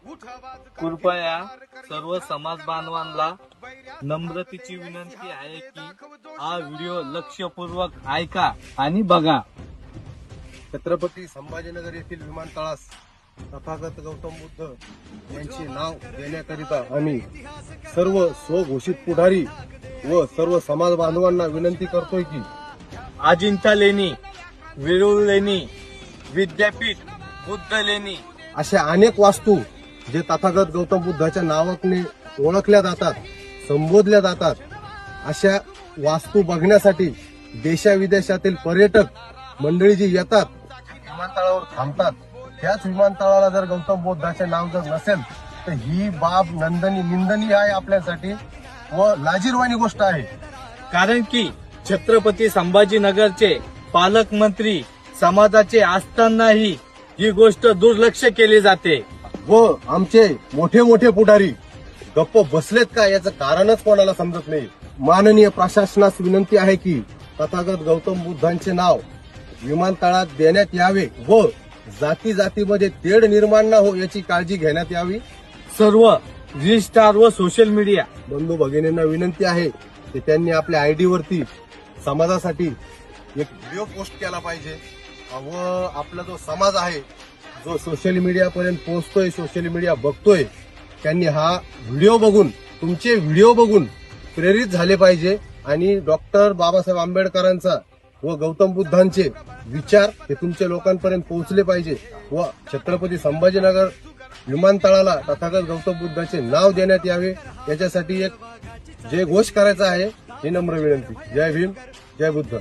कृपया सर्व समाज बांधवांना नम्रतेची विनंती आहे की हा व्हिडिओ लक्षपूर्वक ऐका आणि बघा। छत्रपती संभाजीनगर येथील विमानतळास तथागत गौतम बुद्ध यांचे नाव देण्याकरिता आम्ही सर्व स्वघोषित पुढारी व सर्व समाज बांधवांना विनंती करतोय की अजिंठा लेणी, वेरूळ लेणी, विद्यापीठ, बुद्ध लेणी अशा अनेक वास्तू जे तथागत गौतम बुद्धाच्या नावाने ओळखल्या जातात, संबोधल्या जातात, अशा वास्तू बघण्यासाठी देशाविदेशातील पर्यटक मंडळी जी येतात विमानतळावर थांबतात, त्याच विमानतळाला जर गौतम बुद्धाचे नाव जर नसेल तर ही बाब निंदनीय आहे आपल्यासाठी व लाजिरवाणी गोष्ट आहे। कारण की छत्रपती संभाजीनगरचे पालकमंत्री समाजाचे असतानाही ही गोष्ट दुर्लक्ष केली जाते व आमचे मोठे मोठे पुढारी गप्प बसलेत का याचं कारणच कोणाला समजत नाही। माननीय प्रशासनास विनंती आहे की तथागत गौतम बुद्धांचे नाव विमानतळात देण्यात यावे व जाती जातीमध्ये तेढ निर्माण न हो याची काळजी घेण्यात यावी। सर्व रजिस्ट्रार व सोशल मीडिया बंधू भगिनींना विनंती आहे की त्यांनी आपल्या आयडी वरती समाजासाठी एक व्हिडिओ पोस्ट केला पाहिजे व आपला जो समाज आहे जो सोशल मीडिया पर्यंत पोहोचतोय, सोशल मीडिया बघतोय, त्यांनी हा व्हिडिओ बघून, तुमचे व्हिडिओ बघून प्रेरित झाले पाहिजे आणि डॉक्टर बाबासाहेब आंबेडकरांचा व गौतम बुद्धांचे विचार हे तुमच्या लोकांपर्यंत पोहोचले पाहिजे व छत्रपती संभाजीनगर विमानतळाला तथागत गौतम बुद्धाचे नाव देण्यात यावे याच्यासाठी एक जयघोष करायचा आहे ही नम्र विनंती। जय भीम, जय बुद्ध।